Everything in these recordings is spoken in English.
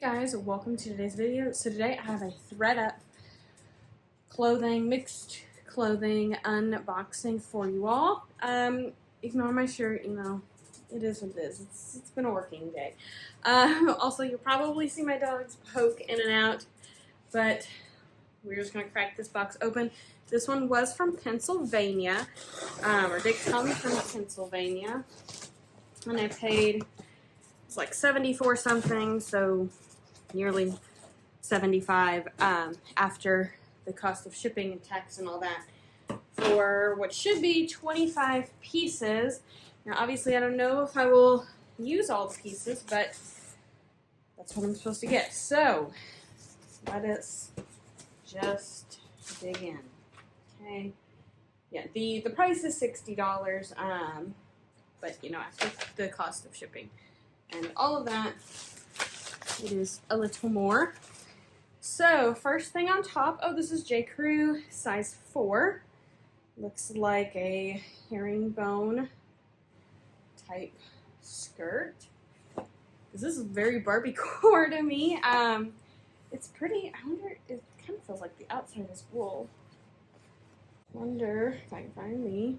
Guys, welcome to today's video. So today I have a thread up clothing, mixed clothing unboxing for you all. Ignore my shirt, it is what it is. It's been a working day. Also, you'll probably see my dogs poke in and out, but we're just going to crack this box open. This one was from Pennsylvania, or they come from Pennsylvania, and I paid, it's like 74 something, so nearly 75 after the cost of shipping and tax and all that for what should be 25 pieces. Now obviously I don't know if I will use all the pieces, but that's what I'm supposed to get. So let us just dig in. Okay. Yeah, the price is $60, but after the cost of shipping and all of that, it is a little more. So first thing on top, this is J. Crew size 4. Looks like a herringbone type skirt. This is very Barbie core to me. It's pretty. I wonder, it kind of feels like the outside is wool. Wonder if I can find the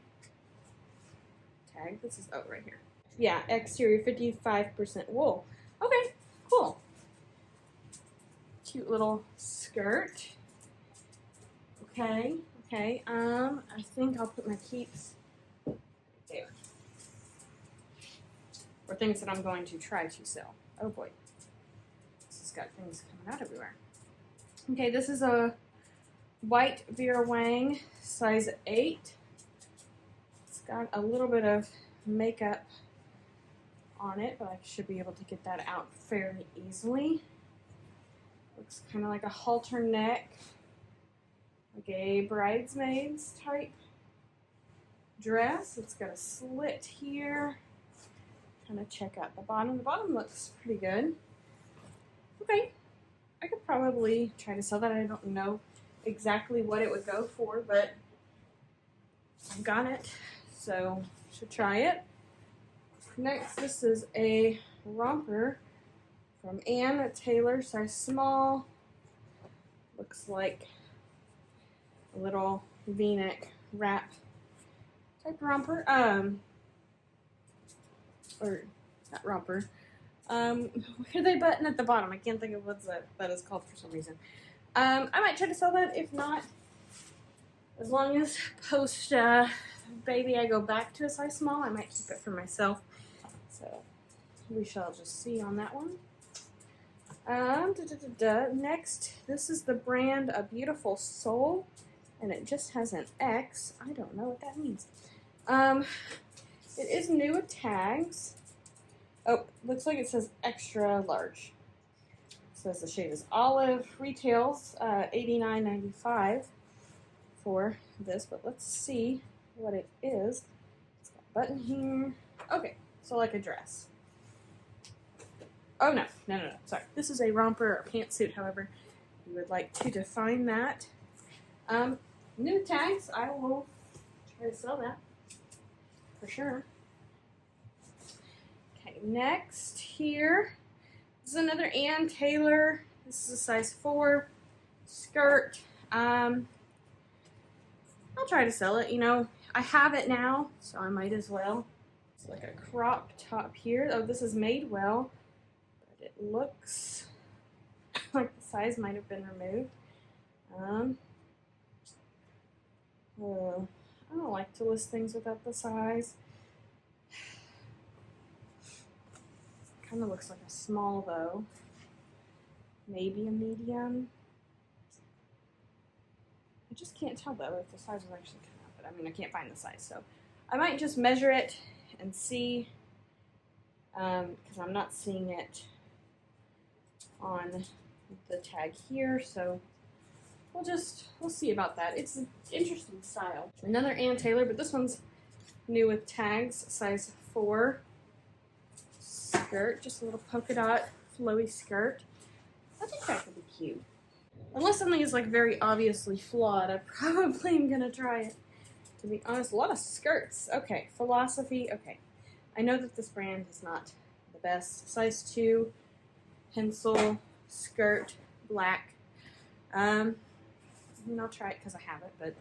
tag. This is, right here. Yeah, exterior 55% wool. Okay, cool. Cute little skirt. Okay. I think I'll put my keeps there. For things that I'm going to try to sell. Oh boy. This has got things coming out everywhere. Okay, this is a white Vera Wang, size 8. It's got a little bit of makeup on it, but I should be able to get that out fairly easily. Looks kind of like a halter neck, like a bridesmaid's type dress. It's got a slit here. Kind of check out the bottom. The bottom looks pretty good. Okay, I could probably try to sell that. I don't know exactly what it would go for, but I've got it, so should try it. Next, this is a romper from Ann Taylor, size small. Looks like a little V-neck wrap type romper. Or not romper. Where they button at the bottom. I can't think of what that is called for some reason. I might try to sell that. If not, as long as post baby I go back to a size small, I might keep it for myself. So we shall just see on that one. Next, this is the brand A Beautiful Soul, and it just has an X. I don't know what that means. It is new with tags. Oh, looks like it says extra large. It says the shade is olive. Retails $89.95 for this, but let's see what it is. It's got a button here. Okay, so like a dress. Oh, no, sorry. This is a romper or pantsuit, however you would like to define that. New tags, I will try to sell that for sure. Okay, next here is another Ann Taylor. This is a size 4 skirt. I'll try to sell it. I have it now, so I might as well. It's like a crop top here. Oh, this is made well. It looks like the size might have been removed. I don't like to list things without the size. Kind of looks like a small though. Maybe a medium. I just can't tell though if the size was actually cut out, but I can't find the size, so I might just measure it and see, because I'm not seeing it on the tag here, so we'll see about that. It's an interesting style. Another Ann Taylor, but this one's new with tags, size 4 skirt, just a little polka dot flowy skirt. I think that could be cute. Unless something is like very obviously flawed, I probably am gonna try it. To be honest, a lot of skirts. Okay, Philosophy. Okay, I know that this brand is not the best. Size 2 pencil skirt, black. And I'll try it because I have it, but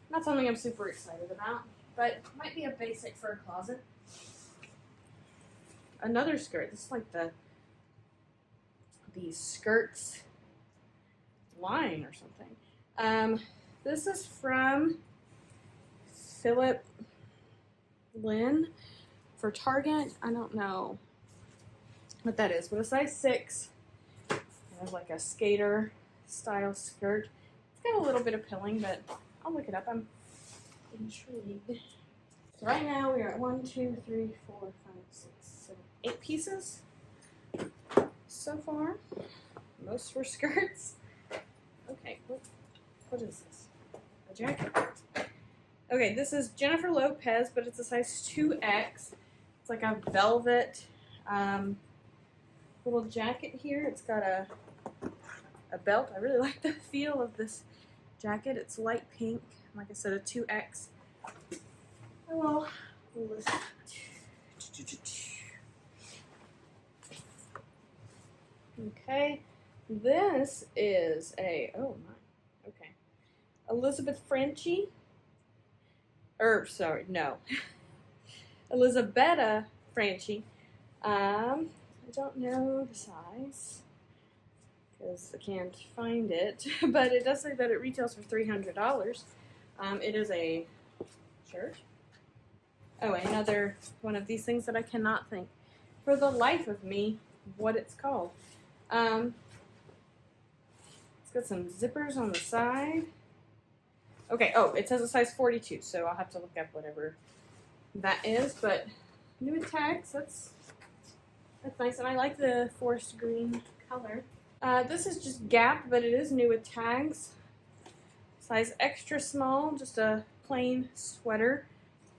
not something I'm super excited about. But might be a basic for a closet. Another skirt. This is like the skirts line or something. This is from Philip Lynn for Target. I don't know what that is, but a size 6. It has like a skater style skirt. It's got a little bit of pilling, but I'll look it up. I'm intrigued. So right now we are at 1, 2, 3, 4, 5, 6, 7, 8 pieces so far. Most were skirts. Okay, what is this? A jacket. Okay, this is Jennifer Lopez, but it's a size 2X. It's like a velvet little jacket here. It's got a belt. I really like the feel of this jacket. It's light pink. Like I said, a 2X. Oh, well, listen. Okay, this is oh my, okay, Elizabeth Franchi, Elizabetta Franchi. I don't know the size because I can't find it, but it does say that it retails for $300. It is a shirt. Oh, another one of these things that I cannot think for the life of me what it's called. It's got some zippers on the side. Okay, oh, it says a size 42, so I'll have to look up whatever that is, but new with tags, that's nice, and I like the forest green color. This is just Gap, but it is new with tags. Size extra small, just a plain sweater,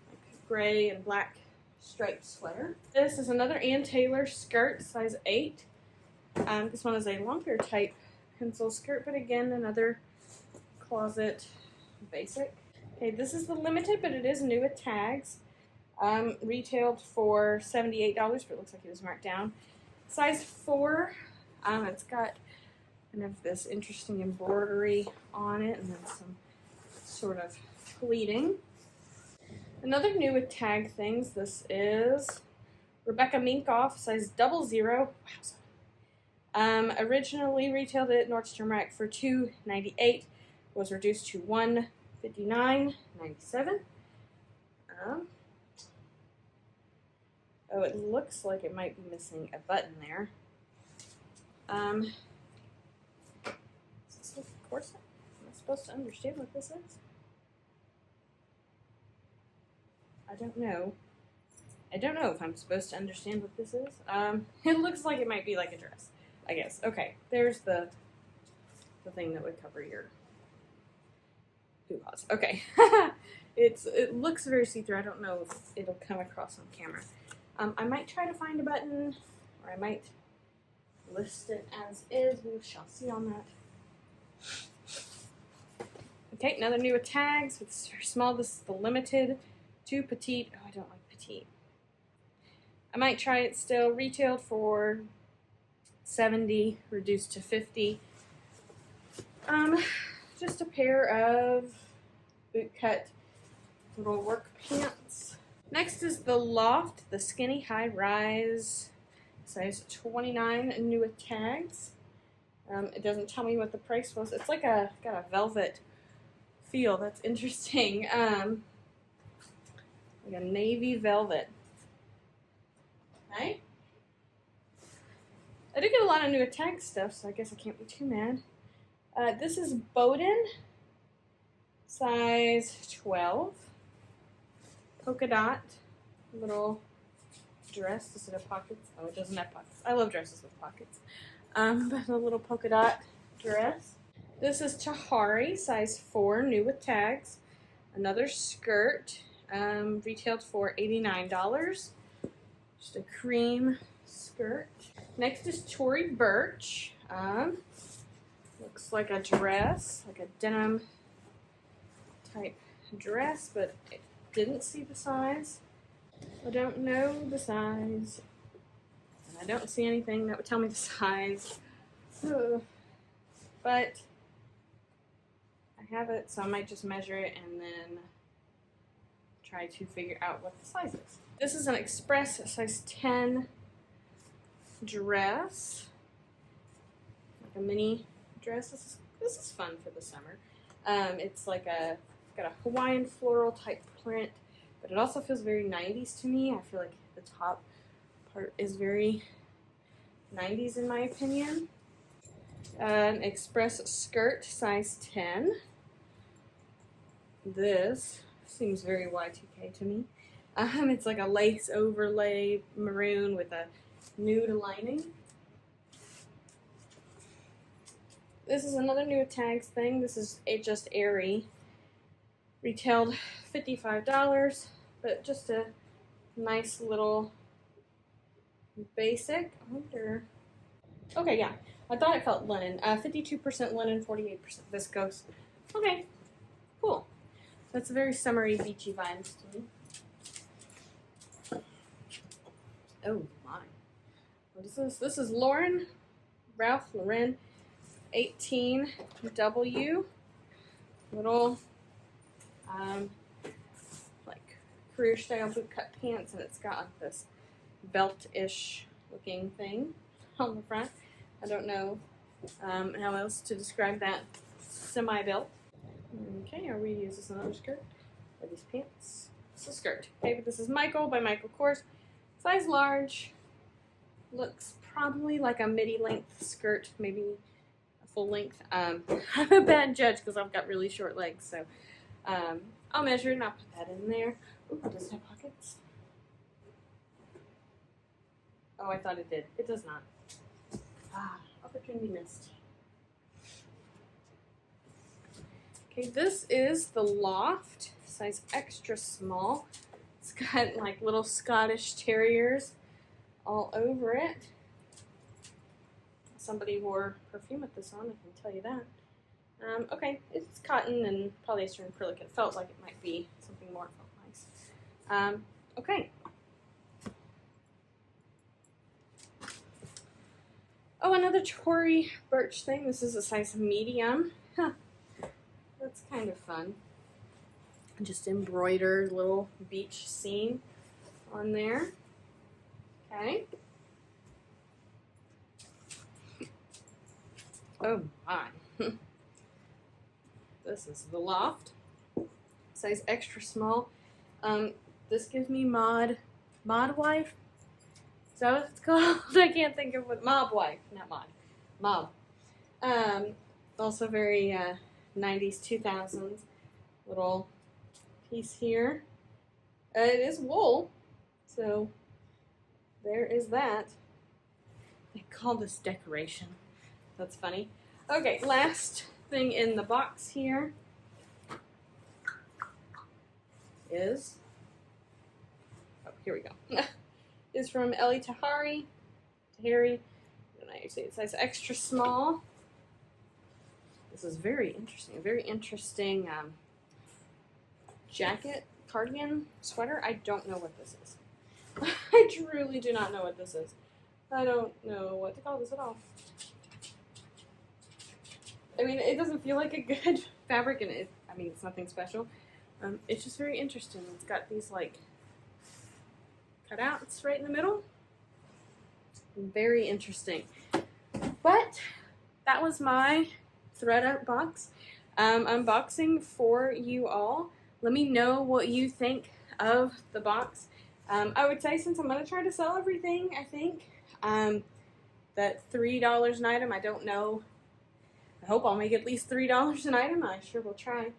like gray and black striped sweater. This is another Ann Taylor skirt, size 8. This one is a longer type pencil skirt, but again, another closet basic. Okay, this is the limited, but it is new with tags. Retailed for $78, but it looks like it was marked down. Size 4. It's got kind of this interesting embroidery on it, and then some sort of pleating. Another new with tag things. This is Rebecca Minkoff, size 00. Wow. Originally retailed at Nordstrom Rack for $298, was reduced to $159.97. Oh, it looks like it might be missing a button there. Is this a corset? Am I supposed to understand what this is? I don't know. I don't know if I'm supposed to understand what this is. It looks like it might be like a dress, I guess. Okay, there's the thing that would cover your hoo-haws. Okay. It looks very see-through. I don't know if it'll come across on camera. I might try to find a button, or I might list it as is. We shall see on that. Okay, another new with tags. It's very small. This is the limited to petite. Oh, I don't like petite. I might try it still. Retailed for $70, reduced to $50. Just a pair of bootcut little work pants. Next is the Loft, the skinny high rise, size 29, new with tags. It doesn't tell me what the price was. It's like got a velvet feel. That's interesting. Like a navy velvet. Okay. I do get a lot of new with tag stuff, so I guess I can't be too mad. This is Bowden, size 12. Polka dot little dress. Does it have pockets? Oh, it doesn't have pockets. I love dresses with pockets. But a little polka dot dress. This is Tahari, size 4, new with tags. Another skirt, retailed for $89. Just a cream skirt. Next is Tory Burch. Looks like a dress, like a denim type dress, but I didn't see the size. I don't know the size. And I don't see anything that would tell me the size. But I have it, so I might just measure it and then try to figure out what the size is. This is an express size 10 dress, like a mini dress. This is fun for the summer. It's like got a Hawaiian floral type print, but it also feels very 90s to me. I feel like the top part is very 90s in my opinion. An express skirt size 10. This seems very Y2K to me. It's like a lace overlay maroon with a nude lining. This is another new tags thing. This is just Aerie. Retailed $55, but just a nice little basic. I wonder. Okay, yeah. I thought it felt linen. 52% linen, 48% viscose. Okay, cool. That's very summery, beachy vibes to me. Oh my. What is this? This is Ralph Lauren 18W. Little, like career style boot cut pants, and it's got this belt-ish looking thing on the front. I don't know how else to describe that semi-belt. Okay, I'll reuse this another skirt for these pants. It's a skirt. Okay, but this is Michael by Michael Kors. Size large. Looks probably like a midi length skirt, maybe a full length. I'm a bad judge because I've got really short legs, so I'll measure it and I'll put that in there. Ooh, does it have pockets? Oh, I thought it did. It does not. Opportunity missed. Okay, this is the Loft, size extra small. It's got like little Scottish terriers all over it. Somebody wore perfume with this on, I can tell you that. Okay, it's cotton and polyester and acrylic. It felt like it might be something more. It felt nice. Okay. Oh, another Tory Burch thing. This is a size medium. Huh. That's kind of fun. Just embroidered little beach scene on there. Okay. Oh my. This is the Loft. Size extra small. This gives me mod wife. Is that what it's called? I can't think of what. Mob wife, not mod. Mob. Also very 90s, 2000s. Little piece here. It is wool, so there is that. They call this decoration. That's funny. Okay, last thing in the box here is, oh, here we go. Is from Ellie Tahari. I don't know how you say it. Size extra small. This is very interesting. A very interesting jacket, cardigan, sweater. I don't know what this is. I truly do not know what this is. I don't know what to call this at all. I mean, it doesn't feel like a good fabric, and I mean, it's nothing special. It's just very interesting. It's got these like cutouts right in the middle. Very interesting. But that was my ThredUp box unboxing for you all. Let me know what you think of the box. I would say, since I'm going to try to sell everything, I think that $3 an item, I don't know. I hope I'll make at least $3 an item. I sure will try.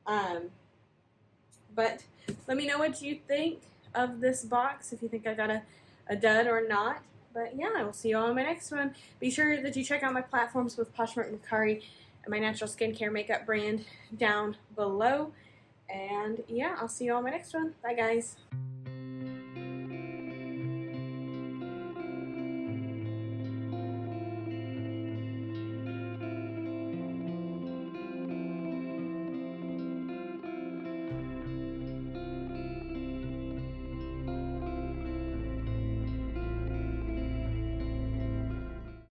But let me know what you think of this box, if you think I got a dud or not. But yeah, I will see you all in my next one. Be sure that you check out my platforms with Poshmark, Mercari, and my natural skincare makeup brand down below. And yeah, I'll see you all in my next one. Bye, guys.